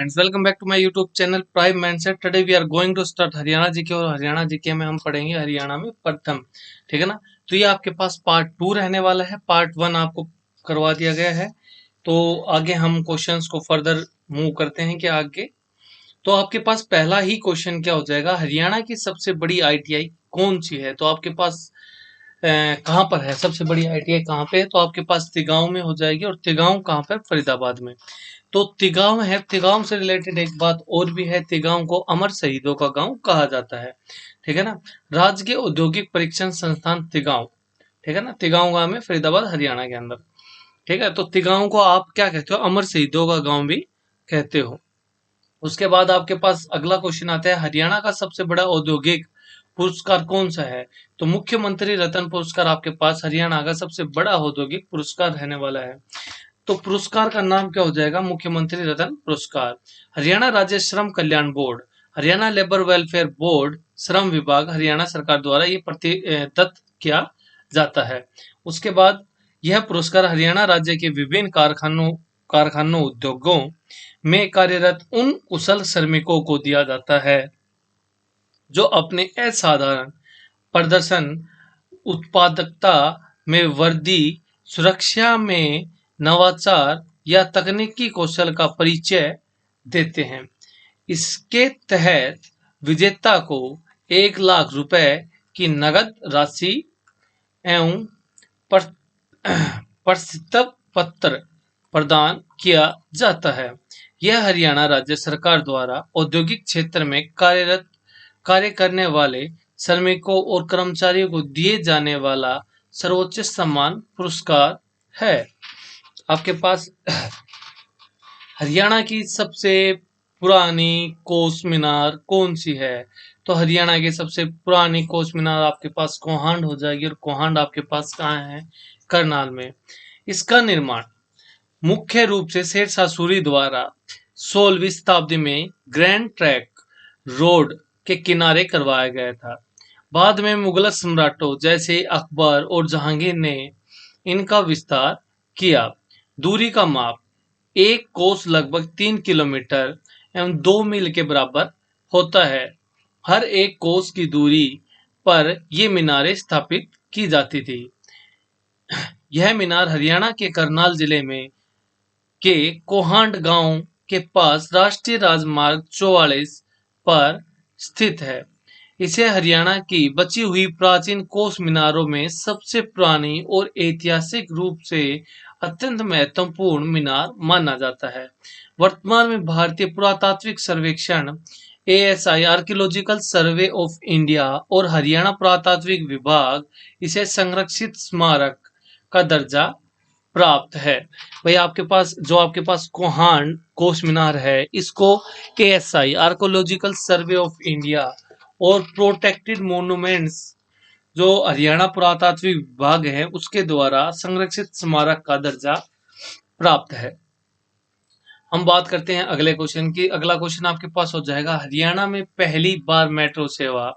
Friends, welcome back to my YouTube channel Prime Mindset. Today we are going to start Haryana GK और Haryana GK में हम पढ़ेंगे हरियाणा में प्रथम। ठीक है ना। तो ये आपके पास पार्ट 2 रहने वाला है। पार्ट 1 आपको करवा दिया गया है। तो आगे हम क्वेश्चंस को फर्दर मूव करते हैं कि आगे। तो आपके पास पहला ही क्वेश्चन क्या हो जाएगा, हरियाणा की सबसे बड़ी आईटीआई कौन सी है। तो आपके पास कहाँ पर है सबसे बड़ी आईटीआई, कहाँ पे है? तो आपके पास तिगांव में हो जाएगी। और तिगांव कहाँ पर? फरीदाबाद में। तो तिगांव है। तिगांव से रिलेटेड एक बात और भी है, तिगांव को अमर शहीदों का गांव कहा जाता है। ठीक है ना। राजकीय औद्योगिक परीक्षण संस्थान तिगांव, ठीक है ना, तिगांव गांव में, फरीदाबाद हरियाणा के अंदर। ठीक है। तो तिगांव को आप क्या कहते हो? अमर शहीदों का गांव भी कहते हो। उसके बाद आपके पास अगला क्वेश्चन आता है, हरियाणा का सबसे बड़ा औद्योगिक पुरस्कार कौन सा है। तो मुख्यमंत्री रतन पुरस्कार आपके पास हरियाणा का सबसे बड़ा औद्योगिक पुरस्कार रहने वाला है। तो पुरस्कार का नाम क्या हो जाएगा? मुख्यमंत्री रतन पुरस्कार। हरियाणा राज्य श्रम कल्याण board, Haryana labour welfare board, श्रम विभाग, हरियाणा सरकार द्वारा ये दत्त किया जाता है। उसके बाद यह पुरस्कार हरियाणा राज्य के विभिन्न कारखानों उद्योगों में कार्यरत उन कुशल श्रमिकों को दिया जाता है जो अपने असाधारण प्रदर्शन, उत्पादकता में वृद्धि, सुरक्षा में नवाचार या तकनीकी कौशल का परिचय देते हैं। इसके तहत विजेता को 1 लाख रुपए की नगद राशि एवं प्रशस्ति पत्र प्रदान किया जाता है। यह हरियाणा राज्य सरकार द्वारा औद्योगिक क्षेत्र में कार्य करने वाले श्रमिकों और कर्मचारियों को दिए जाने वाला सर्वोच्च सम्मान पुरस्कार है। आपके पास हरियाणा की सबसे पुरानी कोस मीनार कौन सी है। तो हरियाणा की सबसे पुरानी कोस मीनार आपके पास कोहांड हो जाएगी। और कोहांड आपके पास कहाँ है? करनाल में। इसका निर्माण मुख्य रूप से शेरशाह सूरी द्वारा 16वीं शताब्दी में ग्रैंड ट्रैंक रोड के किनारे करवाया गया था। बाद में मुगल सम्राटों जैसे अकबर और जहांगीर ने इनका विस्तार किया। दूरी का माप एक कोस लगभग 3 किलोमीटर एवं 2 मील के बराबर होता है। हर एक कोस की दूरी पर ये मीनारें स्थापित की जाती थी। यह मीनार हरियाणा के करनाल जिले में के कोहांड गांव के पास राष्ट्रीय राजमार्ग 44 पर स्थित है। इसे हरियाणा की बची हुई प्राचीन कोस मीनारों में सबसे पुरानी और ऐतिहासिक रूप से अत्यंत महत्वपूर्ण मीनार माना जाता है। वर्तमान में भारतीय पुरातात्विक सर्वेक्षण ASI archaeological survey of India और हरियाणा पुरातात्विक विभाग इसे संरक्षित स्मारक का दर्जा प्राप्त है। भाई आपके पास कोहांड कोस मीनार है, इसको ASI archaeological survey of India और प्रोटेक्टेड मोन्यूमेंट्स जो हरियाणा पुरातात्विक विभाग है उसके द्वारा संरक्षित स्मारक का दर्जा प्राप्त है। हम बात करते हैं अगले क्वेश्चन की। अगला क्वेश्चन आपके पास हो जाएगा, हरियाणा में पहली बार मेट्रो सेवा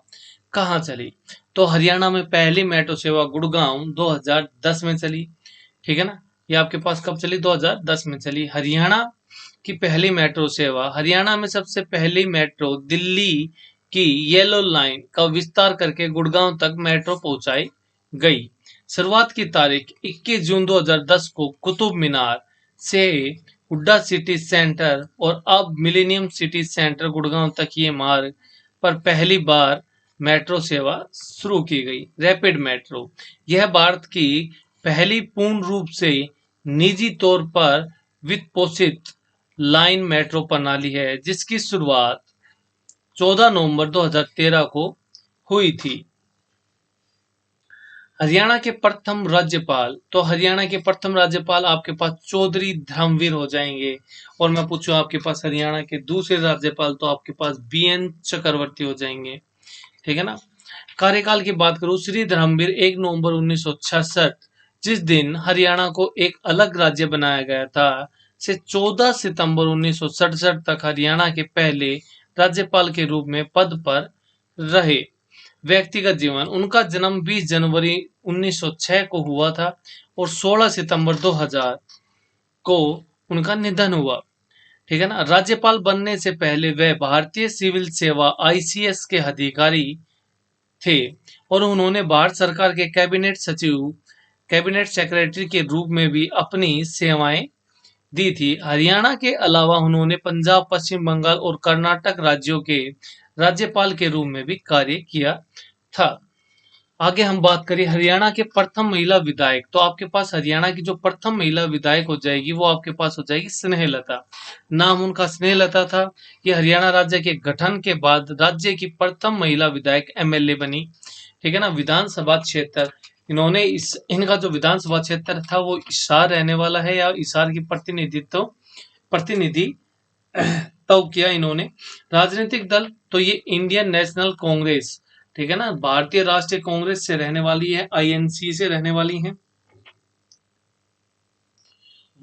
कहाँ चली। तो हरियाणा में पहली मेट्रो सेवा गुड़गांव 2010 में चली। ठीक है ना। ये आपके पास कब चली? 2010 में चली। हरियाणा की पहली मेट्रो सेवा, हरियाणा में सबसे पहली मेट्रो दिल्ली की येलो लाइन का विस्तार करके गुड़गांव तक मेट्रो पहुंचाई गई। शुरुआत की तारीख 21 जून 2010 को कुतुब मीनार से हुड्डा सिटी सेंटर और अब मिलेनियम सिटी सेंटर गुड़गांव तक ये मार्ग पर पहली बार मेट्रो सेवा शुरू की गई। रैपिड मेट्रो यह भारत की पहली पूर्ण रूप से निजी तौर पर वित्त पोषित लाइन मेट्रो प्रणाली है जिसकी शुरुआत 14 नवंबर 2013 को हुई थी। हरियाणा के प्रथम राज्यपाल, तो हरियाणा के प्रथम राज्यपाल आपके पास चौधरी धर्मवीर हो जाएंगे। और मैं पूछूं आपके पास हरियाणा के दूसरे राज्यपाल, तो आपके पास बीएन चक्रवर्ती हो जाएंगे। ठीक है ना। कार्यकाल की बात करूं, श्री धर्मवीर 1 नवंबर 1966 जिस दिन हरियाणा को एक अलग राज्य बनाया गया था से 14 सितंबर 1967 तक हरियाणा के पहले राज्यपाल के रूप में पद पर रहे। व्यक्तिगत जीवन, उनका जन्म 20 जनवरी 1906 को हुआ था और 16 सितंबर 2000 को उनका निधन हुआ। ठीक है ना। राज्यपाल बनने से पहले वह भारतीय सिविल सेवा आईसीएस के अधिकारी थे और उन्होंने भारत सरकार के कैबिनेट सचिव, कैबिनेट सेक्रेटरी के रूप में भी अपनी सेवाएं दी थी। हरियाणा के अलावा उन्होंने पंजाब, पश्चिम बंगाल और कर्नाटक राज्यों के राज्यपाल के रूप में भी कार्य किया था। आगे हम बात करें हरियाणा के प्रथम महिला विधायक, तो आपके पास हरियाणा की जो प्रथम महिला विधायक हो जाएगी वो आपके पास हो जाएगी स्नेहलता। नाम उनका स्नेहलता था। ये हरियाणा राज्य के गठन के बाद राज्य की प्रथम महिला विधायक एमएलए बनी। ठीक है ना। विधानसभा क्षेत्र, इन्होंने इनका जो विधानसभा क्षेत्र था वो हिसार रहने वाला है, या हिसार की प्रतिनिधि तो किया इन्होंने। राजनीतिक दल, तो ये इंडियन नेशनल कांग्रेस, ठीक है ना, भारतीय राष्ट्रीय कांग्रेस से रहने वाली है, आईएनसी से रहने वाली है।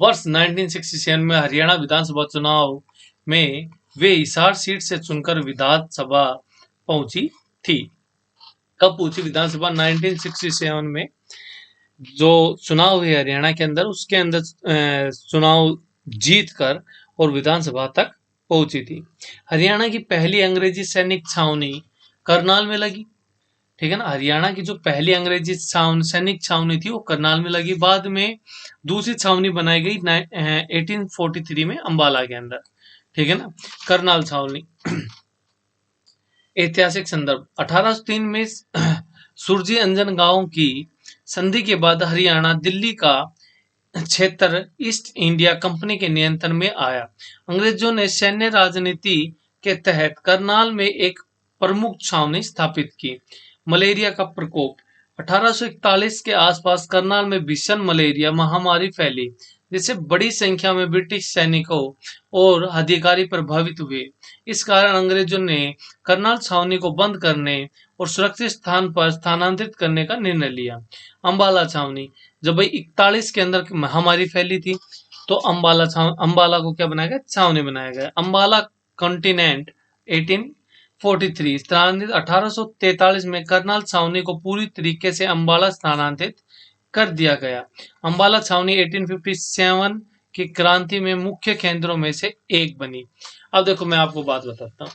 वर्ष 1967 में हरियाणा विधानसभा चुनाव में वे हिसार सीट से चुनकर विधानसभा पहुंची थी। कब पहुंची विधानसभा? 1967 में जो चुनाव हुए हरियाणा के अंदर, उसके अंदर चुनाव जीत कर और विधानसभा तक पहुंची थी। हरियाणा की पहली अंग्रेजी सैनिक छावनी करनाल में लगी। ठीक है ना। हरियाणा की जो पहली अंग्रेजी सैनिक छावनी थी वो करनाल में लगी। बाद में दूसरी छावनी बनाई गई 1843 में अंबाला के अंदर। ठीक है ना। करनाल छावनी। ऐतिहासिक संदर्भ, 1803 में सुरजी अंजन गांव की संधि के बाद हरियाणा दिल्ली का क्षेत्र ईस्ट इंडिया कंपनी के नियंत्रण में आया। अंग्रेजों ने सैन्य राजनीति के तहत करनाल में एक प्रमुख छावनी स्थापित की। मलेरिया का प्रकोप, 1841 के आसपास करनाल में भीषण मलेरिया महामारी फैली, जिससे बड़ी संख्या में ब्रिटिश सैनिकों और अधिकारी प्रभावित हुए। इस कारण अंग्रेजों ने करनाल छावनी को बंद करने और सुरक्षित स्थान पर स्थानांतरित करने का निर्णय लिया। अंबाला छावनी, जब भाई 41 के अंदर महामारी फैली थी तो अंबाला को क्या बनाया गया? छावनी बनाया गया। अंबाला कॉन्टिनेंट 1843 स्थानांतरित, 1843 में करनाल छावनी को पूरी तरीके से अंबाला स्थानांतरित कर दिया गया। अंबाला छावनी 1857 की क्रांति में मुख्य केंद्रों में से एक बनी। अब देखो मैं आपको बात बताता हूँ।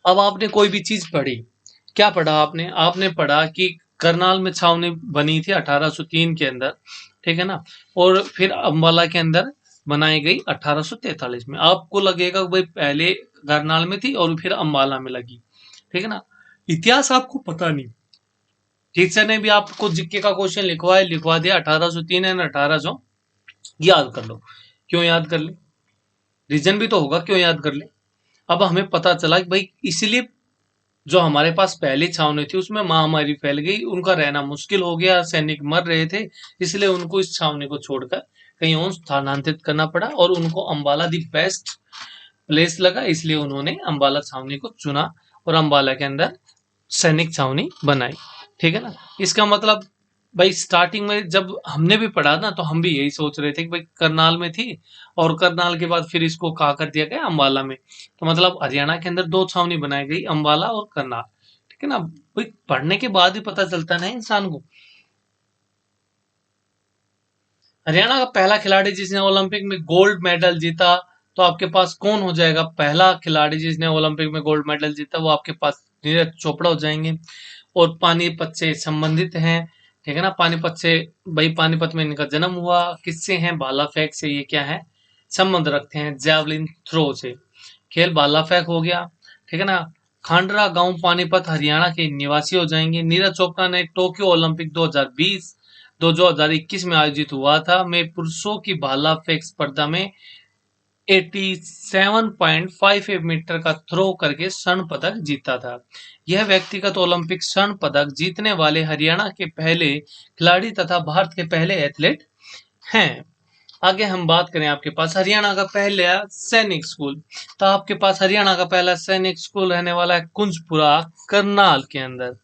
अब आपने कोई भी चीज पढ़ी, क्या पढ़ा आपने? आपने पढ़ा कि करनाल में छावनी बनी थी 1803 के अंदर, ठीक है ना, और फिर अंबाला के अंदर बनाई गई 1843 में। आपको लगेगा भाई पहले करनाल में थी और फिर अंबाला में लगी, ठीक है ना। इतिहास आपको पता नहीं। टीचर ने भी आपको जीके का क्वेश्चन लिखवा दिया 1803 एंड 1800, याद कर लो। क्यों याद कर ले? रीजन भी तो होगा क्यों याद कर ले। अब हमें पता चला कि भाई इसलिए जो हमारे पास पहली छावनी थी उसमें महामारी फैल गई, उनका रहना मुश्किल हो गया, सैनिक मर रहे थे, इसलिए उनको इस छावनी को छोड़कर कहीं और स्थानांतरित करना पड़ा और उनको अंबाला दी बेस्ट प्लेस लगा, इसलिए उन्होंने अंबाला छावनी को चुना और अंबाला के अंदर सैनिक छावनी बनाई। ठीक है ना। इसका मतलब भाई स्टार्टिंग में जब हमने भी पढ़ा ना तो हम भी यही सोच रहे थे कि भाई करनाल में थी और करनाल के बाद फिर इसको कहा कर दिया गया अंबाला में। तो मतलब हरियाणा के अंदर दो छावनी बनाई गई, अंबाला और करनाल। ठीक है ना। भाई पढ़ने के बाद ही पता चलता है इंसान को। हरियाणा का पहला खिलाड़ी जिसने ओलंपिक में गोल्ड मेडल जीता, तो आपके पास कौन हो जाएगा? पहला खिलाड़ी जिसने ओलंपिक में गोल्ड मेडल जीता वो आपके पास नीरज चोपड़ा हो जाएंगे। और पानीपत से संबंधित हैं, ठीक है ना। पानीपत से, भाई पानीपत में इनका जन्म हुआ। किससे हैं? भाला फेंक से ये क्या है? संबंध रखते हैं, जैवलिन थ्रो से। खेल भाला फेंक हो गया, ठीक है ना। खांडरा गांव पानीपत हरियाणा के निवासी हो जाएंगे। नीरज चोपड़ा ने टोक्यो ओलंपिक 2021 में आयोजित हुआ था में पुरुषों की भाला फेंक स्पर्धा में 87.58 मीटर का थ्रो करके स्वर्ण पदक जीता था। यह व्यक्तिगत ओलंपिक स्वर्ण पदक जीतने वाले हरियाणा के पहले खिलाड़ी तथा भारत के पहले एथलीट हैं। आगे हम बात करें आपके पास हरियाणा का पहला सैनिक स्कूल, तो आपके पास हरियाणा का पहला सैनिक स्कूल रहने वाला है कुंजपुरा करनाल के अंदर।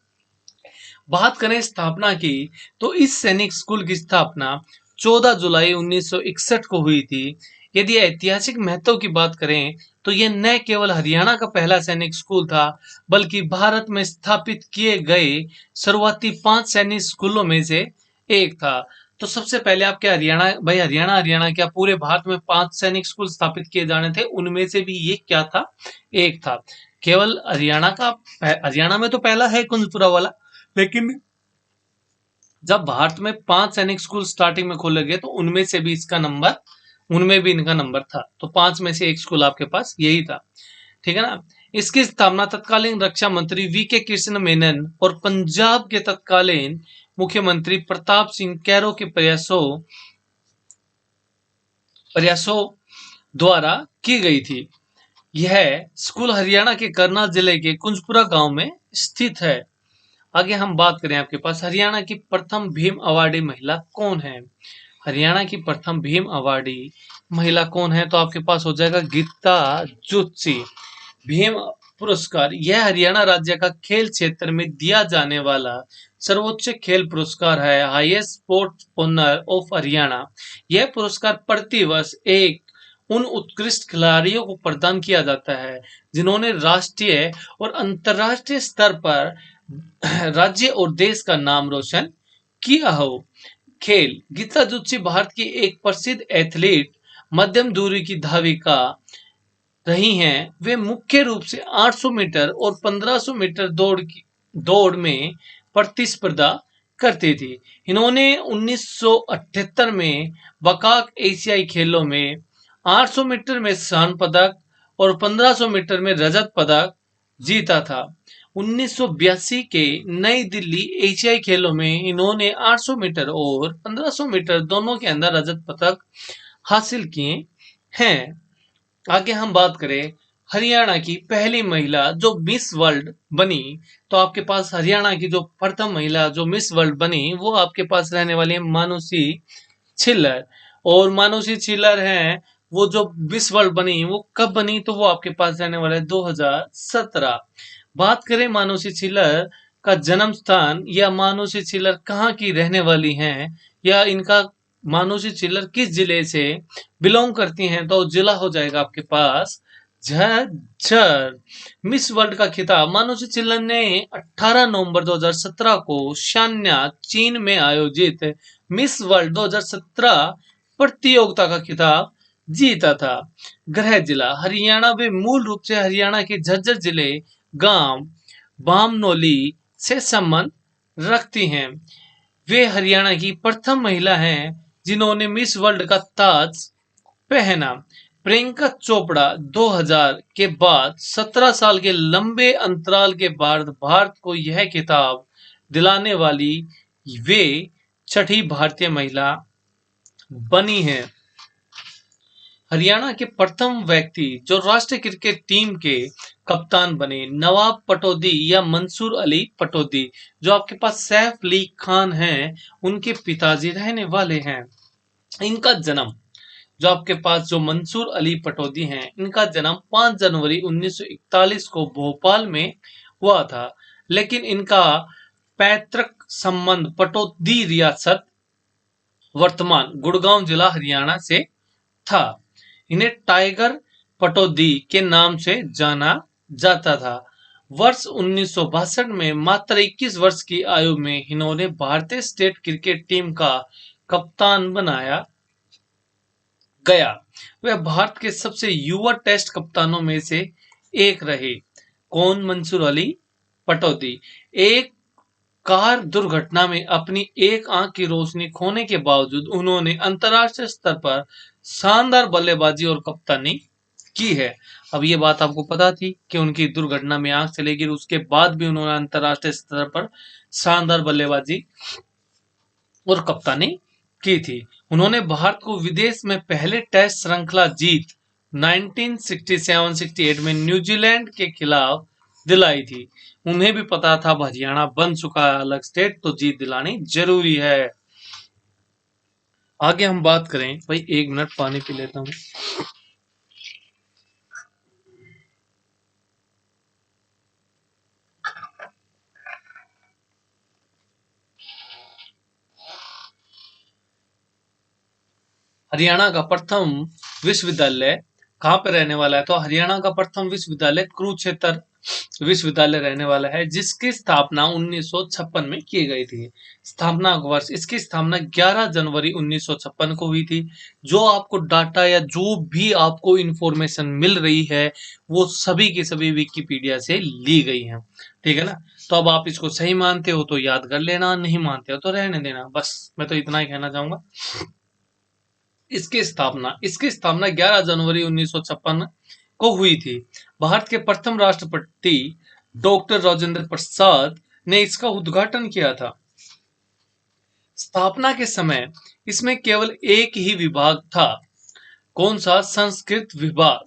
बात करें स्थापना की, तो इस सैनिक स्कूल की स्थापना 14 जुलाई 1961 को हुई थी। यदि ऐतिहासिक महत्व की बात करें तो यह न केवल हरियाणा का पहला सैनिक स्कूल था बल्कि भारत में स्थापित किए गए शुरुआती 5 सैनिक स्कूलों में से एक था। तो सबसे पहले आपके हरियाणा, भाई हरियाणा क्या पूरे भारत में 5 सैनिक स्कूल स्थापित किए जाने थे, उनमें से भी ये क्या था, एक था। केवल हरियाणा में तो पहला है कुंजपुरा वाला, लेकिन जब भारत में 5 सैनिक स्कूल स्टार्टिंग में खोले गए तो उनमें भी इनका नंबर था, तो 5 में से एक स्कूल आपके पास यही था, ठीक है ना। इसकी स्थापना तत्कालीन रक्षा मंत्री वी के कृष्ण मेनन और पंजाब के तत्कालीन मुख्यमंत्री प्रताप सिंह कैरो के प्रयासों द्वारा की गई थी। यह स्कूल हरियाणा के करनाल जिले के कुंजपुरा गांव में स्थित है। आगे हम बात करें, आपके पास हरियाणा की प्रथम भीम अवार्डी महिला कौन है। हरियाणा की प्रथम भीम अवार्डी महिला कौन है, तो आपके पास हो जाएगा गीता जुत्सी। भीम पुरस्कार यह हरियाणा राज्य का खेल क्षेत्र में दिया जाने वाला सर्वोच्च खेल पुरस्कार है, highest sports honour of Haryana. यह पुरस्कार प्रति वर्ष एक उन उत्कृष्ट खिलाड़ियों को प्रदान किया जाता है जिन्होंने राष्ट्रीय और अंतर्राष्ट्रीय स्तर पर राज्य और देश का नाम रोशन किया हो। खेल गीता जुत्सी भारत की एक प्रसिद्ध एथलीट, मध्यम दूरी की धाविका रही हैं। वे मुख्य रूप से 800 मीटर और 1500 मीटर दौड़ में प्रतिस्पर्धा करती थी। इन्होंने 1978 में बकाक एशियाई खेलों में 800 मीटर में स्वर्ण पदक और 1500 मीटर में रजत पदक जीता था। 1982 के नई दिल्ली एशियाई खेलों में इन्होंने 800 मीटर और 1500 मीटर दोनों के अंदर रजत पदक हासिल किए हैं। आगे हम बात करें हरियाणा की पहली महिला जो मिस वर्ल्ड बनी, तो आपके पास हरियाणा की जो प्रथम महिला जो मिस वर्ल्ड बनी वो आपके पास रहने वाली है मानुषी छिल्लर। और मानुषी छिल्लर है वो जो मिस वर्ल्ड बनी वो कब बनी, तो वो आपके पास रहने वाला है 2017। बात करें मानुषी छिल्लर का जन्म स्थान या मानुषी छिल्लर कहाँ की रहने वाली हैं, या इनका मानुषी छिल्लर किस जिले से बिलोंग करती हैं, तो जिला हो जाएगा आपके पास झज्जर। मिस वर्ल्ड का खिताब मानुषी छिल्लर ने 18 नवंबर 2017 को शान्या चीन में आयोजित मिस वर्ल्ड 2017 प्रतियोगिता का खिताब जीता था। गृह जिला हरियाणा वे मूल रूप से हरियाणा के झज्जर जिले गांव बामनोली से संबंध रखती हैं। वे हरियाणा की प्रथम महिला हैं जिन्होंने मिस वर्ल्ड का ताज पहना। प्रियंका चोपड़ा 2000 के बाद 17 साल के लंबे अंतराल के बाद भारत को यह खिताब दिलाने वाली वे छठी भारतीय महिला बनी हैं। हरियाणा के प्रथम व्यक्ति जो राष्ट्रीय क्रिकेट टीम के कप्तान बने, नवाब पटौदी या मंसूर अली पटौदी, जो आपके पास सैफ अली खान हैं उनके पिताजी रहने वाले हैं। इनका जन्म जो आपके पास जो मंसूर अली पटौदी हैं, इनका जन्म 5 जनवरी 1941 को भोपाल में हुआ था, लेकिन इनका पैतृक संबंध पटौदी रियासत वर्तमान गुड़गांव जिला हरियाणा से था। इन्हें टाइगर पटौदी के नाम से जाना जाता था। वर्ष 1962 में मात्र 21 वर्ष की आयु में इन्होंने भारतीय स्टेट क्रिकेट टीम का कप्तान बनाया गया। वह भारत के सबसे युवा टेस्ट कप्तानों में से एक रहे। कौन? मंसूर अली पटौदी। एक कार दुर्घटना में अपनी एक आंख की रोशनी खोने के बावजूद उन्होंने अंतर्राष्ट्रीय स्तर पर शानदार बल्लेबाजी और कप्तानी की है। अब ये बात आपको पता थी कि उनकी दुर्घटना में आंख चली गई, उसके बाद भी उन्होंने अंतर्राष्ट्रीय स्तर पर शानदार बल्लेबाजी और कप्तानी की थी। उन्होंने भारत को विदेश में पहले टेस्ट श्रृंखला जीत 1967-68 में न्यूजीलैंड के खिलाफ दिलाई थी। उन्हें भी पता था हरियाणा बन चुका है अलग स्टेट, तो जीत दिलानी जरूरी है। आगे हम बात करें, भाई 1 मिनट पानी पी लेता हूँ। हरियाणा का प्रथम विश्वविद्यालय कहाँ पे रहने वाला है, तो हरियाणा का प्रथम विश्वविद्यालय कुरुक्षेत्र विश्वविद्यालय रहने वाला है, जिसकी स्थापना 1956 में की गई थी। स्थापना वर्ष, इसकी स्थापना 11 जनवरी 1956 को हुई थी। जो आपको डाटा या जो भी आपको इंफॉर्मेशन मिल रही है वो सभी की सभी विकिपीडिया से ली गई है, ठीक है ना। तो अब आप इसको सही मानते हो तो याद कर लेना, नहीं मानते हो तो रहने देना। बस मैं तो इतना ही कहना चाहूंगा। इसकी स्थापना 11 जनवरी 1956 को हुई थी। भारत के प्रथम राष्ट्रपति डॉक्टर राजेंद्र प्रसाद ने इसका उद्घाटन किया था। स्थापना के समय इसमें केवल एक ही विभाग था। कौन सा? संस्कृत विभाग।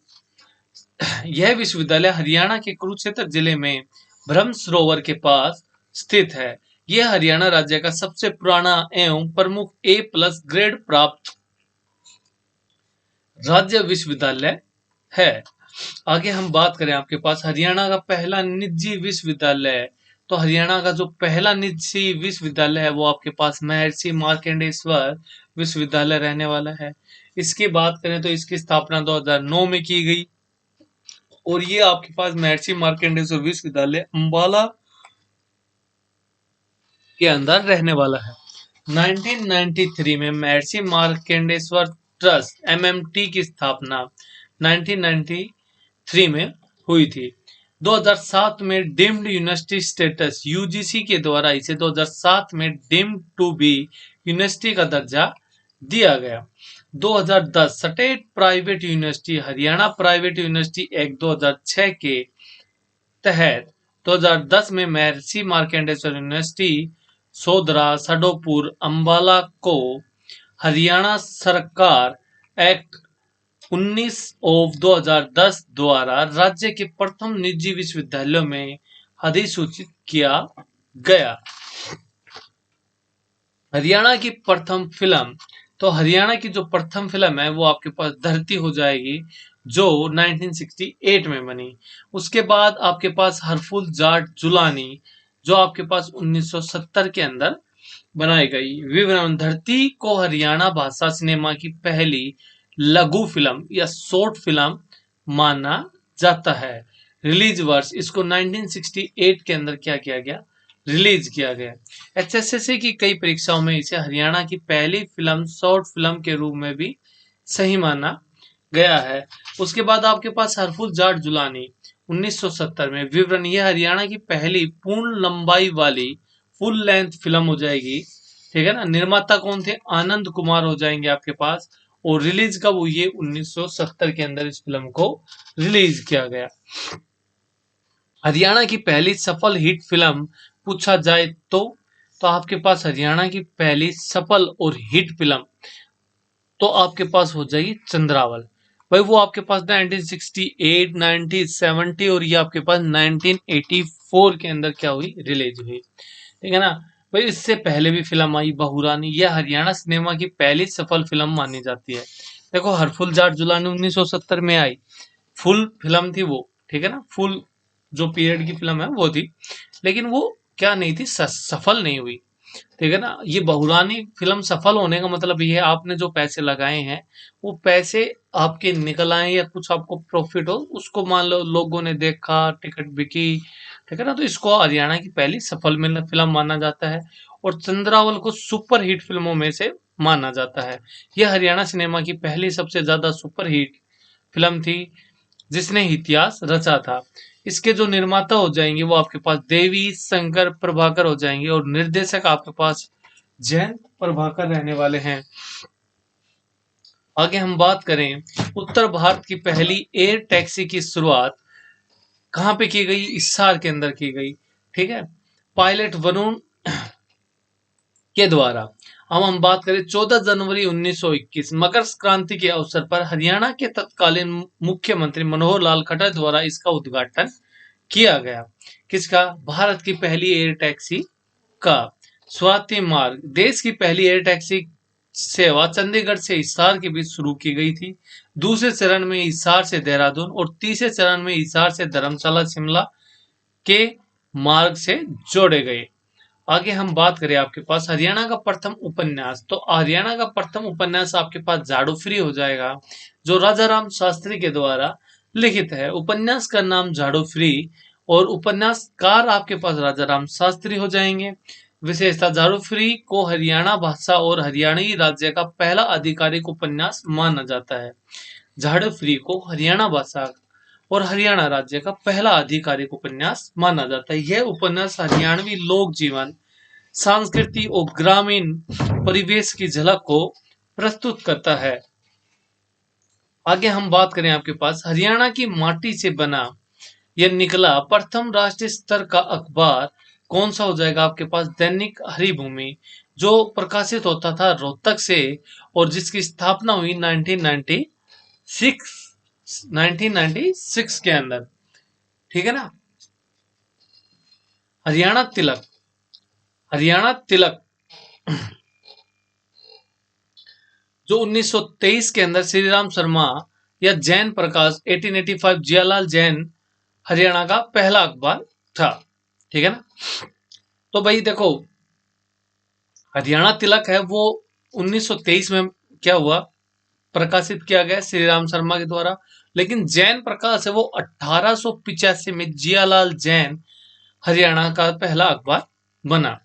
यह विश्वविद्यालय हरियाणा के कुरुक्षेत्र जिले में ब्रह्म सरोवर के पास स्थित है। यह हरियाणा राज्य का सबसे पुराना एवं प्रमुख A+ ग्रेड प्राप्त राज्य विश्वविद्यालय है। आगे हम बात करें, आपके पास हरियाणा का पहला निजी विश्वविद्यालय, तो हरियाणा का जो पहला निजी विश्वविद्यालय है वो आपके पास महर्षि मार्कंडेश्वर विश्वविद्यालय रहने वाला है। इसकी बात करें तो इसकी स्थापना 2009 में की गई और ये आपके पास महर्षि मार्कंडेश्वर विश्वविद्यालय अंबाला के अंदर रहने वाला है। 1993 में महर्षि मार्कंडेश्वर ट्रस्ट MMT की स्थापना 1993 में हुई थी। 2007 में डीम्ड यूनिवर्सिटी स्टेटस UGC के द्वारा इसे 2007 में डीम्ड टू बी यूनिवर्सिटी का दर्जा दिया गया। 2010 state private university Haryana private university act 2006 के तहत 2010 में महर्षि मार्कंडेश्वर यूनिवर्सिटी सोदरा सडोपुर अंबाला को हरियाणा सरकार एक्ट 19 ऑफ 2010 द्वारा राज्य के प्रथम निजी विश्वविद्यालयों में अधिसूचित किया गया। हरियाणा की प्रथम फिल्म, तो हरियाणा की जो प्रथम फिल्म है वो आपके पास धरती हो जाएगी, जो 1968 में बनी। उसके बाद आपके पास हरफुल जाट जुलानी, जो आपके पास 1970 के अंदर बनाई गई। विवरण: धरती को हरियाणा भाषा सिनेमा की पहली लघु फिल्म या शॉर्ट फिल्म माना जाता है। रिलीज वर्ष: इसको 1968 के अंदर क्या किया गया? रिलीज किया गया। HSSC की कई परीक्षाओं में इसे हरियाणा की पहली फिल्म शॉर्ट फिल्म के रूप में भी सही माना गया है। उसके बाद आपके पास हरफुल जाट जुलानी 1970 में। विवरण: यह हरियाणा की पहली पूर्ण लंबाई वाली फुल लेंथ फिल्म हो जाएगी, ठीक है ना। निर्माता कौन थे? आनंद कुमार हो जाएंगे आपके पास। और रिलीज कब हुई है? 1970 के अंदर इस फिल्म को रिलीज किया गया। हरियाणा की पहली सफल हिट फिल्म पूछा जाए तो आपके पास हरियाणा की पहली सफल और हिट फिल्म तो आपके पास हो जाएगी चंद्रावल। भाई वो आपके पास 1968, 1970 और ये आपके पास 1984 के अंदर क्या हुई? रिलीज हुई, ठीक है ना भाई। इससे पहले भी फिल्म आई बहुरानी, यह हरियाणा सिनेमा की पहली सफल फिल्म मानी जाती है। देखो हरफुल जाट जुलानी 1970 में आई, फुल फिल्म थी वो, ठीक है ना। फुल जो पीरियड की फिल्म है वो थी, लेकिन वो क्या नहीं थी? सफल नहीं हुई, ठीक है ना। ये बहुरानी फिल्म सफल होने का मतलब ये है आपने जो पैसे लगाए हैं वो पैसे आपके निकल आए या कुछ आपको प्रॉफिट हो, उसको मान लो लोगों ने देखा, टिकट बिकी, ठीक है ना। तो इसको हरियाणा की पहली सफल फिल्म माना जाता है और चंद्रावल को सुपर हिट फिल्मों में से माना जाता है। यह हरियाणा सिनेमा की पहली सबसे ज्यादा सुपर हिट फिल्म थी जिसने इतिहास रचा था। इसके जो निर्माता हो जाएंगे वो आपके पास देवी शंकर प्रभाकर हो जाएंगे और निर्देशक आपके पास जयंत प्रभाकर रहने वाले हैं। आगे हम बात करें, उत्तर भारत की पहली एयर टैक्सी की शुरुआत कहां पे की गई? हिसार के अंदर की गई, ठीक है, पायलट वरुण के द्वारा। अब हम बात करें 14 जनवरी 1921 मकर क्रांति के अवसर पर हरियाणा के तत्कालीन मुख्यमंत्री मनोहर लाल खट्टर द्वारा इसका उद्घाटन किया गया। किसका? भारत की पहली एयर टैक्सी का। स्वाति मार्ग, देश की पहली एयर टैक्सी सेवा चंडीगढ़ से हिसार के बीच शुरू की गई थी। दूसरे चरण में हिसार से देहरादून और तीसरे चरण में हिसार से धर्मशाला शिमला के मार्ग से जोड़े गए। आगे हम बात करें आपके पास हरियाणा का प्रथम उपन्यास, तो हरियाणा का प्रथम उपन्यास आपके पास झाड़ू फ्री हो जाएगा, जो राजा राम शास्त्री के द्वारा लिखित है। उपन्यास का नाम झाड़ू फ्री और उपन्यासकार आपके पास राजा राम शास्त्री हो जाएंगे। विशेषता, झाड़ूफरी को हरियाणा भाषा और हरियाणवी राज्य का पहला आधिकारिक उपन्यास माना जाता है। झाड़ूफरी को हरियाणा भाषा और हरियाणा राज्य का पहला आधिकारिक उपन्यास माना जाता है। यह उपन्यास हरियाणवी लोक जीवन, संस्कृति और ग्रामीण परिवेश की झलक को प्रस्तुत करता है। आगे हम बात करें आपके पास हरियाणा की माटी से बना यह निकला प्रथम राष्ट्रीय स्तर का अखबार कौन सा हो जाएगा आपके पास? दैनिक हरिभूमि, जो प्रकाशित होता था रोहतक से और जिसकी स्थापना हुई 1996 के अंदर। ठीक है ना। हरियाणा तिलक, हरियाणा तिलक जो 1923 के अंदर श्री राम शर्मा या जैन प्रकाश 1885 जियालाल जैन हरियाणा का पहला अखबार था। ठीक है ना। तो भाई देखो, हरियाणा तिलक है वो 1923 में क्या हुआ, प्रकाशित किया गया श्री राम शर्मा के द्वारा। लेकिन जैन प्रकाश है वो 1885 में जियालाल जैन हरियाणा का पहला अखबार बना।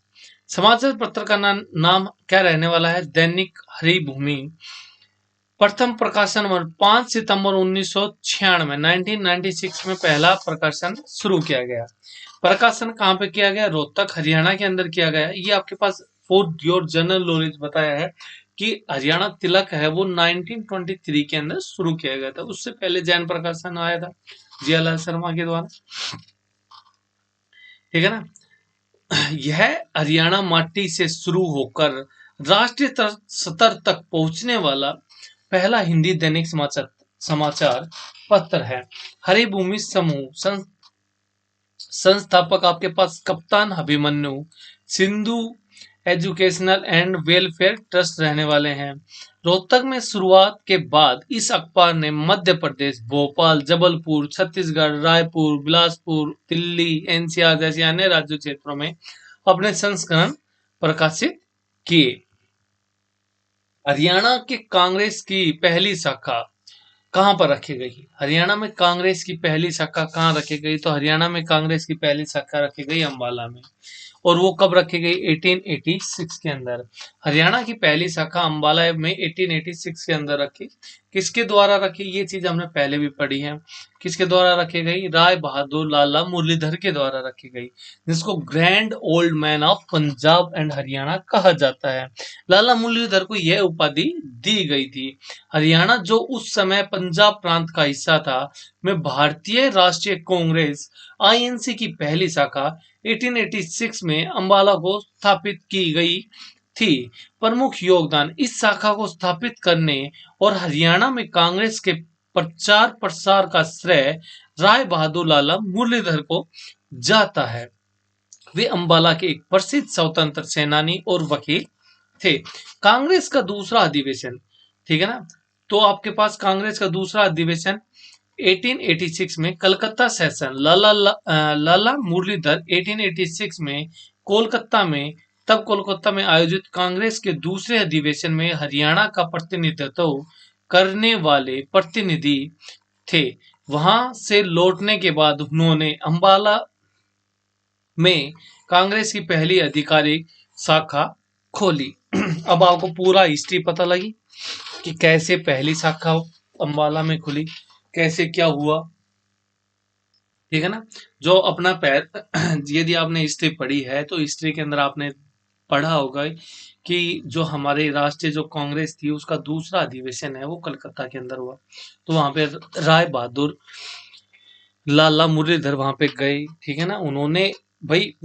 समाचार पत्र का नाम क्या रहने वाला है? दैनिक हरिभूमि। प्रथम प्रकाशन 5 सितंबर 1996 1996 में पहला प्रकाशन शुरू किया गया। प्रकाशन कहाँ पे किया गया? रोहतक हरियाणा के अंदर किया गया। ये आपके पास फॉर योर जनरल नॉलेज बताया है कि हरियाणा तिलक है वो 1923 के अंदर शुरू किया गया था। उससे पहले जैन प्रकाशन आया था जियालाल शर्मा के द्वारा। ठीक है ना। यह हरियाणा माटी से शुरू होकर राष्ट्रीय स्तर तक पहुंचने वाला पहला हिंदी दैनिक समाचार पत्र है। हरिभूमि समूह संस्थापक आपके पास कप्तान Abhimanyu Sindhu educational and welfare trust रहने वाले हैं। रोहतक में शुरुआत के बाद इस अखबार ने मध्य प्रदेश, भोपाल, जबलपुर, छत्तीसगढ़, रायपुर, बिलासपुर, दिल्ली, एनसीआर जैसे अन्य राज्य क्षेत्रों में अपने संस्करण प्रकाशित किए। हरियाणा के कांग्रेस की पहली शाखा कहां पर रखी गई? हरियाणा में कांग्रेस की पहली शाखा कहां रखी गई? तो हरियाणा में कांग्रेस की पहली शाखा रखी गई अंबाला में। और वो कब रखी गई? 1886 के अंदर। हरियाणा की पहली शाखा अंबाला में 1886 के अंदर रखी। किसके द्वारा रखी? ये चीज हमने पहले भी पढ़ी है। किसके द्वारा रखी गई? राय बहादुर लाला मुरलीधर के द्वारा रखी गई, जिसको grand old man of Punjab and Haryana कहा जाता है। लाला मुरलीधर को यह उपाधि दी गई थी। हरियाणा जो उस समय पंजाब प्रांत का हिस्सा था, में भारतीय राष्ट्रीय कांग्रेस आईएनसी की पहली शाखा 1886 में अंबाला को स्थापित की गई थी। प्रमुख योगदान इस शाखा को स्थापित करने और हरियाणा में कांग्रेस के प्रचार प्रसार का श्रेय राय बहादुर लाला मुरलीधर को जाता है। वे अंबाला के एक प्रसिद्ध स्वतंत्र सेनानी और वकील थे। कांग्रेस का दूसरा अधिवेशन, ठीक है ना। तो आपके पास कांग्रेस का दूसरा अधिवेशन 1886 में कलकत्ता सेशन, लाला मुरलीधर 1886 में कोलकाता में आयोजित कांग्रेस के दूसरे अधिवेशन में हरियाणा का प्रतिनिधित्व करने वाले प्रतिनिधि थे। वहां से लौटने के बाद उन्होंने अंबाला में कांग्रेस की पहली आधिकारिक शाखा खोली। अब आपको पूरा हिस्ट्री पता लगी कि कैसे पहली शाखा अंबाला में खुली, कैसे क्या हुआ। ठीक है ना। जो अपना यदि आपने हिस्ट्री पढ़ी है तो हिस्ट्री के अंदर आपने पढ़ा होगा कि जो हमारे राष्ट्रीय जो कांग्रेस थी उसका दूसरा अधिवेशन है वो कलकत्ता के अंदर हुआ। तो वहां पे राय बहादुर लाला मुरलीधर वहां पे गए। ठीक है ना। उन्होंने भाई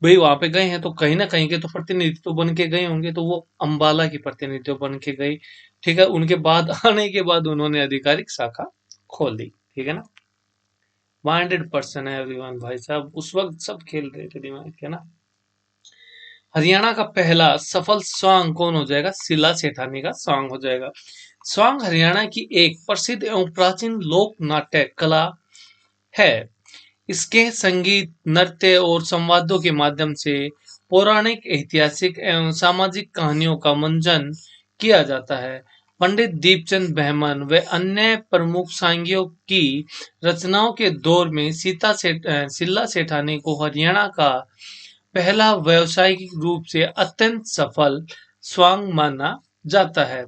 वहां पे गए हैं तो कहीं ना कहीं के तो प्रतिनिधित्व बन के गए होंगे, तो वो अंबाला की प्रतिनिधित्व बन के गए। ठीक है। उनके बाद आने के बाद उन्होंने आधिकारिक शाखा खोल दी। ठीक है ना। माइंडेड पर्सन है एवरीवन भाई साहब, उस वक्त सब खेल रहे थे दिमाग के ना। हरियाणा का पहला सफल सॉन्ग कौन हो जाएगा? शीला सेठानी का सॉन्ग हो जाएगा। सॉन्ग हरियाणा की एक प्रसिद्ध एवं प्राचीन लोक नाट्य कला है। इसके संगीत, नृत्य और संवादों के माध्यम से पौराणिक, ऐतिहासिक एवं सामाजिक कहानियों का मंचन किया जाता है। पंडित दीपचंद बहमन व अन्य प्रमुख सांगियों की रचनाओं के दौर में सिल्ला सेठानी को हरियाणा का पहला व्यावसायिक रूप से अत्यंत सफल स्वांग माना जाता है।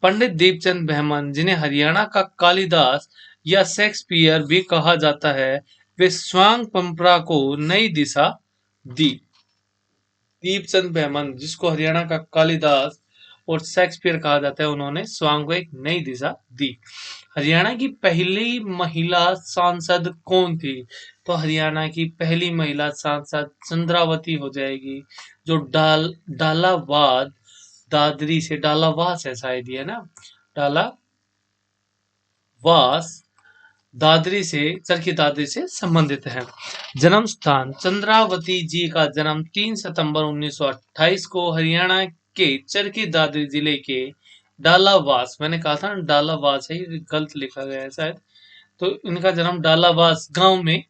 पंडित दीपचंद बहमन, जिन्हें हरियाणा का कालिदास या शेक्सपियर भी कहा जाता है, वे स्वांग परंपरा को नई दिशा दी। दीपचंद बहमन, जिसको हरियाणा का कालिदास और शेक्सपियर कहा जाता है, उन्होंने स्वांग को एक नई दिशा दी। हरियाणा की पहली महिला सांसद कौन थी? तो हरियाणा की पहली महिला सांसद चंद्रावती हो जाएगी, जो डालावाद दादरी से, डालावास है शायद ये ना, डालावास दादरी से, चरखी दादरी से संबंधित है। जन्म स्थान: चंद्रावती जी का जन्म 3 सितंबर 1928 को हरियाणा के चरखी दादरी जिले के डालावास, मैंने कहा था ना डालावास है, ये गलत लिखा गया है शायद, तो इनका जन्म डालावास गांव में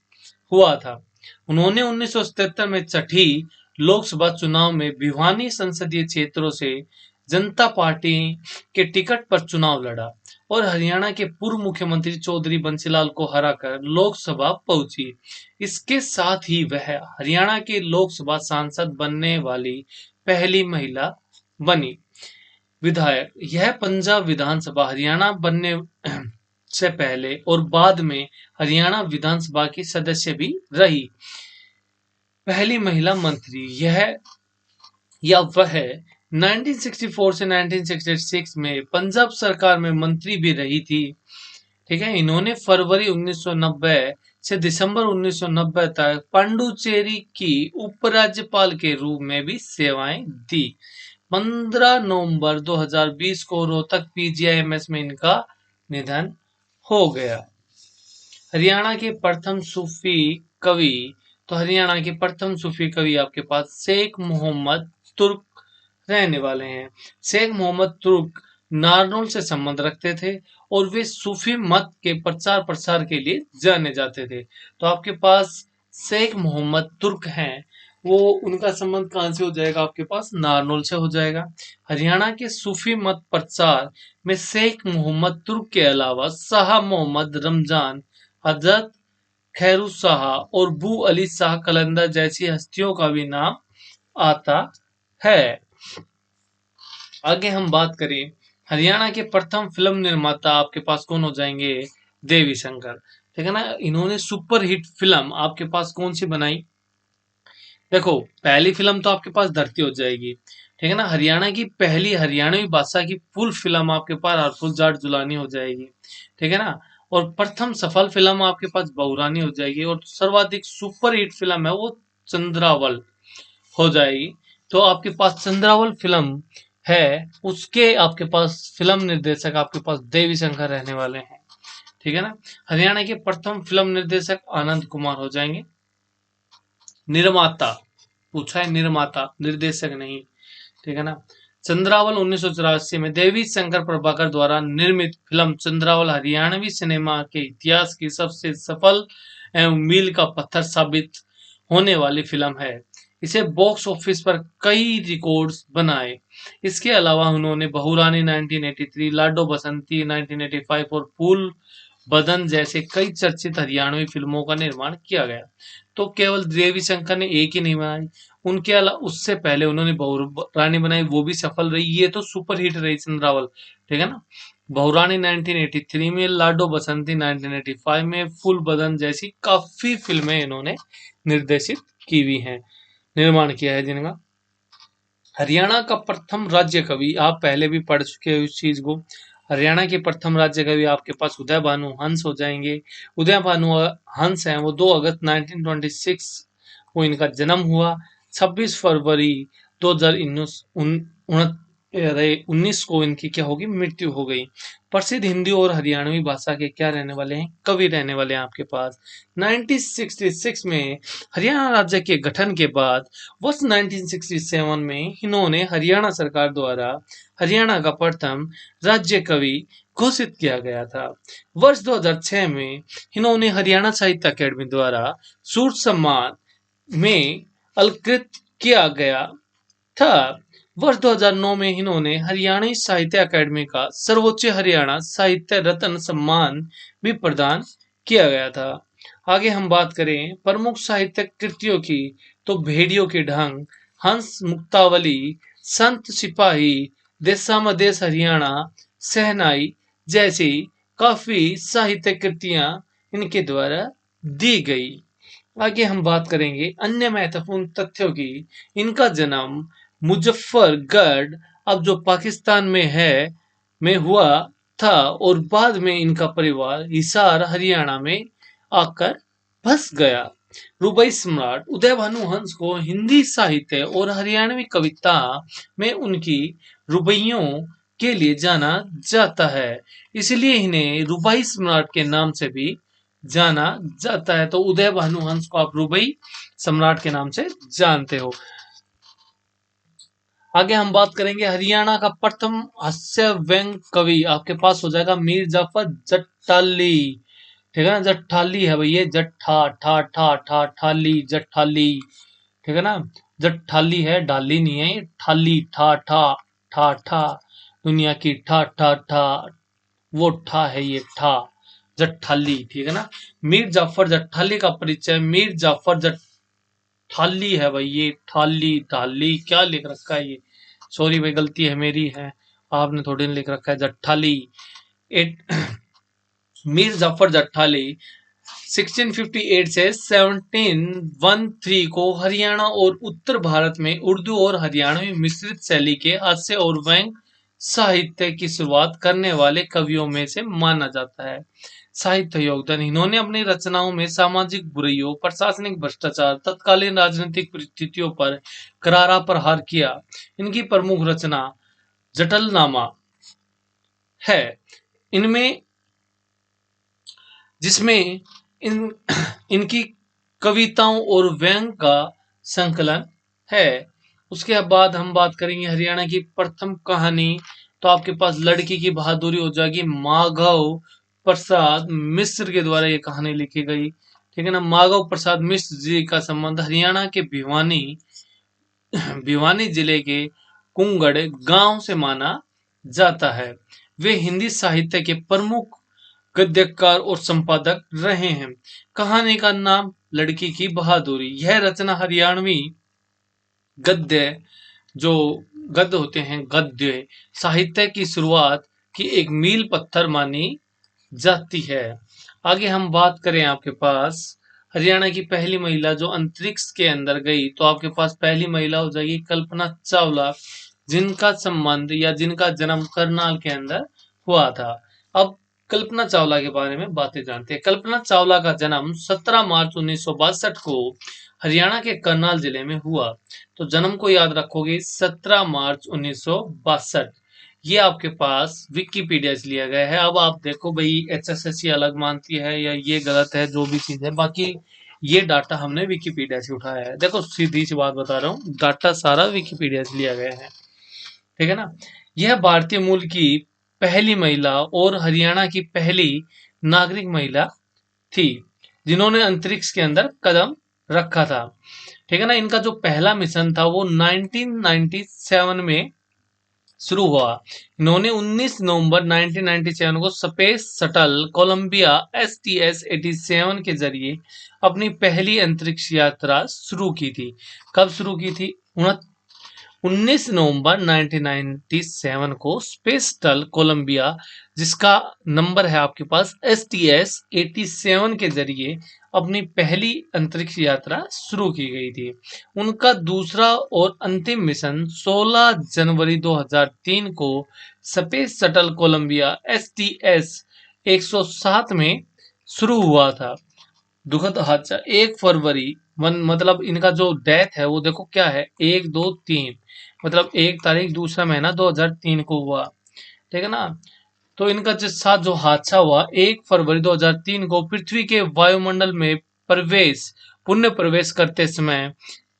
हुआ था। उन्होंने 1977 में छठी लोकसभा चुनाव में भिवानी संसदीय क्षेत्रों से जनता पार्टी के टिकट पर चुनाव लड़ा और हरियाणा के पूर्व मुख्यमंत्री चौधरी बंसीलाल को हराकर लोकसभा पहुंची। इसके साथ ही वह हरियाणा के लोकसभा सांसद बनने वाली पहली महिला बनी। विधायक: यह पंजाब विधानसभा हरियाणा बनने से पहले और बाद में हरियाणा विधानसभा की सदस्य भी रही। पहली महिला मंत्री वह 1964 से 1966 में पंजाब सरकार में मंत्री भी रही थी। ठीक है, इन्होंने फरवरी 1990 से दिसंबर 1990 तक पांडुचेरी की उपराज्यपाल के रूप में भी सेवाएं दी। 15 नवंबर 2020 को रोहतक PGIMS में इनका निधन हो गया। हरियाणा के प्रथम सूफी कवि: तो हरियाणा के प्रथम सूफी कवि आपके पास शेख मोहम्मद तुर्क रहने वाले हैं। शेख मोहम्मद तुर्क नारनौल से संबंध रखते थे और वे सूफी मत के प्रचार प्रसार के लिए जाने जाते थे। तो आपके पास शेख मोहम्मद तुर्क हैं, वो उनका संबंध कहां से हो जाएगा? आपके पास नारनौल से हो जाएगा। हरियाणा के सूफी मत प्रचार में शेख मोहम्मद तुर्क के अलावा शाह मोहम्मद रमजान, हजरत खैरू शाह और बू अली शाह कलंदर जैसी हस्तियों का भी नाम आता है। आगे हम बात करें, हरियाणा के प्रथम फिल्म निर्माता आपके पास कौन हो जाएंगे? देवी शंकर। ठीक है ना, इन्होंने सुपर हिट फिल्म आपके पास कौन सी बनाई? देखो, पहली फिल्म तो आपके पास धरती हो जाएगी। ठीक है ना, हरियाणा की पहली हरियाणवी भाषा की फुल फिल्म आपके पास हरफुल जाट जुलानी हो जाएगी। ठीक है ना, और प्रथम सफल फिल्म आपके पास बहुरानी हो जाएगी और सर्वाधिक सुपर हिट फिल्म है वो चंद्रावल हो जाएगी। तो आपके पास चंद्रावल फिल्म है, उसके आपके पास फिल्म निर्देशक आपके पास देवी शंकर रहने वाले हैं। ठीक है ना, हरियाणा के प्रथम फिल्म निर्देशक आनंद कुमार हो जाएंगे। निर्माता पूछा है, निर्माता, निर्देशक नहीं। ठीक है ना, चंद्रावल 1984 में देवी शंकर प्रभाकर द्वारा निर्मित फिल्म चंद्रावल हरियाणवी सिनेमा के इतिहास की सबसे सफल एवं मील का पत्थर साबित होने वाली फिल्म है। इसे बॉक्स ऑफिस पर कई रिकॉर्ड्स बनाए। इसके अलावा उन्होंने बहुरानी 1983, लाडो बसंती 1985 और फूल बदन जैसे कई चर्चित हरियाणवी फिल्मों का निर्माण किया गया। तो केवल देवी शंकर ने एक ही नहीं बनाई, उनके अलावा उससे पहले उन्होंने बहुरानी बनाई, वो भी सफल रही। ये तो सुपर हिट रही चंद्रावल। ठीक है ना, बहुरानी 1983 में, लाडो बसंती 1985 में, फूल बदन जैसी काफी फिल्में इन्होंने निर्देशित की हुई हैं, निर्माण किया है जिनका। हरियाणा का प्रथम राज्य कवि, आप पहले भी पढ़ चुके हो इस चीज को। हरियाणा के प्रथम राज्य कवि आपके पास उदय भानु हंस हो जाएंगे। उदय भानु हंस हैं, वो 2 अगस्त 1926 को इनका जन्म हुआ। 26 फरवरी 2019 को इनकी क्या होगी? मृत्यु हो गई। प्रसिद्ध हिंदी और हरियाणवी भाषा के क्या रहने वाले हैं? कवि रहने वाले हैं आपके पास। 1966 में हरियाणा राज्य के गठन के बाद वर्ष 1967 में इन्होंने हरियाणा सरकार द्वारा हरियाणा का प्रथम राज्य कवि घोषित किया गया था। वर्ष 2006 में इन्होंने हरियाणा साहित्य अकेडमी द्वारा सूर सम्मान में अलंकृत किया गया था। वर्ष 2009 में इन्होंने हरियाणा साहित्य अकादमी का सर्वोच्च हरियाणा साहित्य रत्न सम्मान भी प्रदान किया गया था। आगे हम बात करें प्रमुख साहित्य कृतियों की, तो भेड़ियों के ढंग, हंस मुक्तावली, संत सिपाही, देशामदेश हरियाणा, सहनाई जैसी काफी साहित्य कृतियां इनके द्वारा दी गई। आगे हम बात करेंगे अन्य महत्वपूर्ण तथ्यों की। इनका जन्म मुजफ्फरगढ़, अब जो पाकिस्तान में है, में हुआ था और बाद में इनका परिवार हिसार हरियाणा में आकर बस गया। रुबाई सम्राट उदय भानु हंस को हिंदी साहित्य और हरियाणवी कविता में उनकी रुबाइयों के लिए जाना जाता है, इसलिए इन्हें रुबाई सम्राट के नाम से भी जाना जाता है। तो उदय भानु हंस को आप रुबाई सम्राट के नाम से जानते हो। आगे हम बात करेंगे हरियाणा का प्रथम हास्य व्यंग कवि, आपके पास हो जाएगा मीर जाफर जट्टाली। ठीक है ना, जट्ठाली है भैया, जट्ठा ठा ठा ठा ठाली जट्ठाली। ठीक है ना, जट्ठाली है, डाली नहीं है, ठाली ठा ठा ठा ठा, दुनिया की ठा ठा ठा, वो ठा है ये ठा, जट्ठाली। ठीक है ना, मीर जाफर जट्ठाली का परिचय। मीर जाफर जट्ठाली है भाई, ये ठाली ठाली क्या लिख रखा है ये, सॉरी भाई गलती है मेरी है, आपने थोड़ी लिख रखा है जट्ठाली। मीर जाफर जट्ठाली 1658 से 1713 को हरियाणा और उत्तर भारत में उर्दू और हरियाणवी मिश्रित शैली के हास्य और व्यंग साहित्य की शुरुआत करने वाले कवियों में से माना जाता है। साहित्य योगदान, इन्होंने अपनी रचनाओं में सामाजिक बुराइयों, प्रशासनिक भ्रष्टाचार, तत्कालीन राजनीतिक परिस्थितियों पर करारा प्रहार किया। इनकी प्रमुख रचना जटलनामा है, इनमें जिसमें इनकी कविताओं और व्यंग का संकलन है। उसके बाद हम बात करेंगे हरियाणा की प्रथम कहानी, तो आपके पास लड़की की बहादुरी हो जाएगी। माधव प्रसाद मिश्र के द्वारा ये कहानी लिखी गई। ठीक है ना, माधव प्रसाद मिश्र जी का संबंध हरियाणा के भिवानी जिले के कुंगड़ गांव से माना जाता है। वे हिंदी साहित्य के प्रमुख गद्यकार और संपादक रहे हैं। कहानी का नाम लड़की की बहादुरी। यह रचना हरियाणवी गद्य, जो गद्य होते हैं, गद्य साहित्य की शुरुआत की एक मील पत्थर मानी जाती है। आगे हम बात करें आपके पास हरियाणा की पहली महिला जो अंतरिक्ष के अंदर गई, तो आपके पास पहली महिला हो जाएगी कल्पना चावला, जिनका संबंध या जिनका जन्म करनाल के अंदर हुआ था। अब कल्पना चावला के बारे में बातें जानते हैं। कल्पना चावला का जन्म 17 मार्च 1962 को हरियाणा के करनाल जिले में हुआ। तो जन्म को याद रखोगे 17 मार्च 1962। ये आपके पास विकिपीडिया से लिया गया है। अब आप देखो भाई एचएसएससी अलग मानती है या ये गलत है, जो भी चीज है, बाकी ये डाटा हमने विकिपीडिया से उठाया है। देखो सीधी सी बात बता रहा हूँ, डाटा सारा विकिपीडिया से लिया गया है। ठीक है ना, यह भारतीय मूल की पहली महिला और हरियाणा की पहली नागरिक महिला थी जिन्होंने अंतरिक्ष के अंदर कदम रखा था। ठीक है ना, इनका जो पहला मिशन था वो 1997 में शुरू हुआ। इन्होंने 19 नवंबर 1997 को स्पेस शटल कोलंबिया STS 87 के जरिए अपनी पहली अंतरिक्ष यात्रा शुरू की थी। कब शुरू की थी? 19 नवंबर 1997 को स्पेस शटल कोलंबिया, जिसका नंबर है आपके पास STS 87 के जरिए अपनी पहली अंतरिक्ष यात्रा शुरू की गई थी। उनका दूसरा और अंतिम मिशन 16 जनवरी 2003 को स्पेस शटल कोलंबिया STS 107 में शुरू हुआ था। दुखद हादसा 1 फरवरी मतलब इनका जो डेथ है वो देखो क्या है, 1 2 3 मतलब 1 तारीख दूसरा महीना 2003 को हुआ। ठीक है ना, तो इनका जिस साथ जो हादसा हुआ 1 फरवरी 2003 को पृथ्वी के वायुमंडल में पुण्य प्रवेश करते समय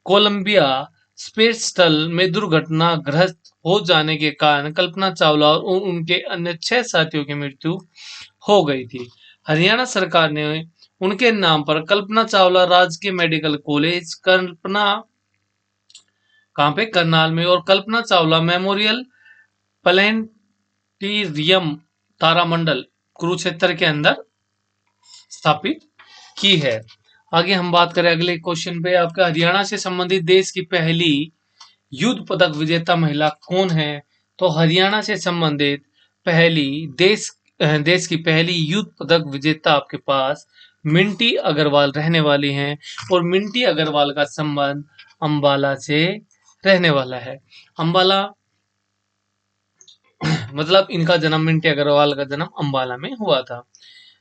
कोलंबिया स्पेस शटल में दुर्घटनाग्रस्त हो जाने के कारण कल्पना चावला और उनके अन्य 6 साथियों की मृत्यु हो गई थी। हरियाणा सरकार ने उनके नाम पर कल्पना चावला राजकीय मेडिकल कॉलेज, कल्पना कहाँ पे? करनाल में। और कल्पना चावला मेमोरियल प्लानेटेरियम तारामंडल कुरुक्षेत्र के अंदर स्थापित की है। आगे हम बात करें अगले क्वेश्चन पे, आपका हरियाणा से संबंधित देश की पहली युद्ध पदक विजेता महिला कौन है? तो हरियाणा से संबंधित पहली देश की पहली युद्ध पदक विजेता आपके पास मिंटी अग्रवाल रहने वाली हैं। और मिंटी अग्रवाल का संबंध अंबाला से रहने वाला है। अंबाला मतलब इनका जन्म, मिंटी अग्रवाल का जन्म अंबाला में हुआ था।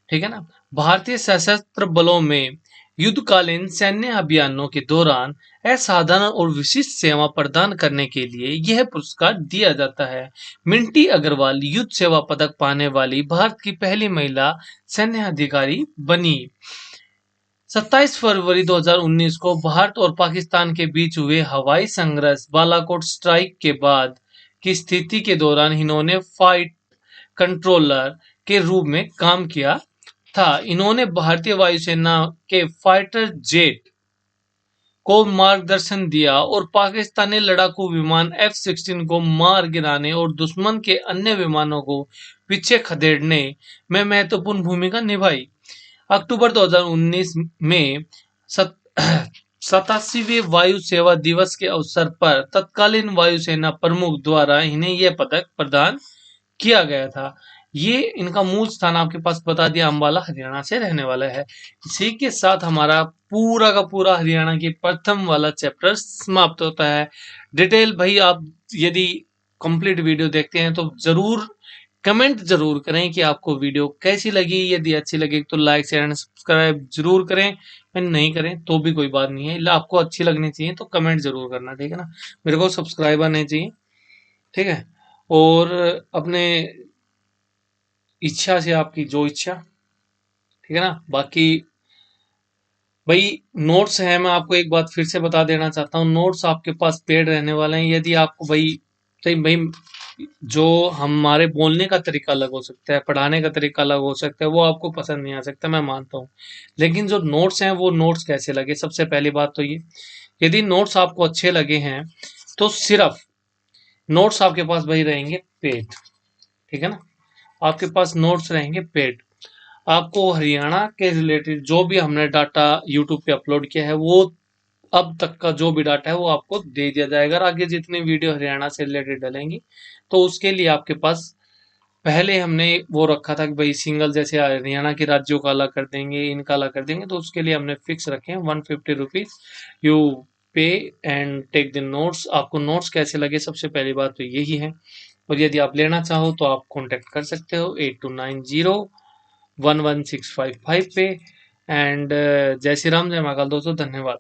ठीक है ना। भारतीय सशस्त्र बलों में युद्धकालीन सैन्य अभियानों के दौरान असाधारण और विशिष्ट सेवा प्रदान करने के लिए यह पुरस्कार दिया जाता है। मिंटी अग्रवाल युद्ध सेवा पदक पाने वाली भारत की पहली महिला सैन्य अधिकारी बनी। 27 फरवरी 2019 को भारत और पाकिस्तान के बीच हुए हवाई संघर्ष बालाकोट स्ट्राइक के बाद की स्थिति के दौरान इन्होंने फाइट कंट्रोलर के रूप में काम किया था। इन्होंने भारतीय वायुसेना के फाइटर जेट को मार्गदर्शन दिया और पाकिस्तानी लड़ाकू विमान F-16 को मार गिराने और दुश्मन के अन्य विमानों को पीछे खदेड़ने में महत्वपूर्ण भूमिका निभाई। अक्टूबर 2019 में 87वें वायु सेवा दिवस के अवसर पर तत्कालीन वायुसेना प्रमुख द्वारा इन्हें यह पदक प्रदान किया गया था। ये इनका मूल स्थान आपके पास बता दिया, अंबाला हरियाणा से रहने वाला है। इसी के साथ हमारा पूरा का पूरा हरियाणा की प्रथम वाला चैप्टर समाप्त होता है। डिटेल भाई आप यदि कंप्लीट वीडियो देखते हैं तो जरूर कमेंट जरूर करें कि आपको वीडियो कैसी लगी। यदि अच्छी लगी तो लाइक शेयर एंड सब्सक्राइब जरूर करें। नहीं करें तो भी कोई बात नहीं है, आपको अच्छी लगनी चाहिए तो कमेंट जरूर करना, ठीक है ना। मेरे को सब्सक्राइबर नहीं चाहिए, ठीक है। और अपने इच्छा से, आपकी जो इच्छा, ठीक है ना। बाकी भाई नोट्स है, मैं आपको एक बात फिर से बता देना चाहता हूँ, नोट्स आपके पास पेड रहने वाले हैं। यदि आपको भाई सही भाई जो हमारे बोलने का तरीका अलग हो सकता है, पढ़ाने का तरीका अलग हो सकता है, वो आपको पसंद नहीं आ सकता, मैं मानता हूँ। लेकिन जो नोट्स हैं वो नोट्स कैसे लगे, सबसे पहली बात तो ये, यदि नोट्स आपको अच्छे लगे हैं तो सिर्फ नोट्स आपके पास भाई रहेंगे पेड, ठीक है ना। आपके पास नोट्स रहेंगे पेड। आपको हरियाणा के रिलेटेड जो भी हमने डाटा यूट्यूब पे अपलोड किया है, वो अब तक का जो भी डाटा है वो आपको दे दिया जाएगा। और आगे जितनी वीडियो हरियाणा से रिलेटेड डलेंगी तो उसके लिए आपके पास पहले हमने वो रखा था कि भाई सिंगल जैसे हरियाणा के राज्यों का अलग कर देंगे, इनका अलग कर देंगे, तो उसके लिए हमने फिक्स रखे हैं 150 रुपीज यू पे एंड टेक द नोट्स। आपको नोट्स कैसे लगे, सबसे पहली बात तो यही है। और यदि आप लेना चाहो तो आप कॉन्टेक्ट कर सकते हो 8290 11655 पे। एंड जय श्री राम, जय महाकाल दोस्तों, धन्यवाद।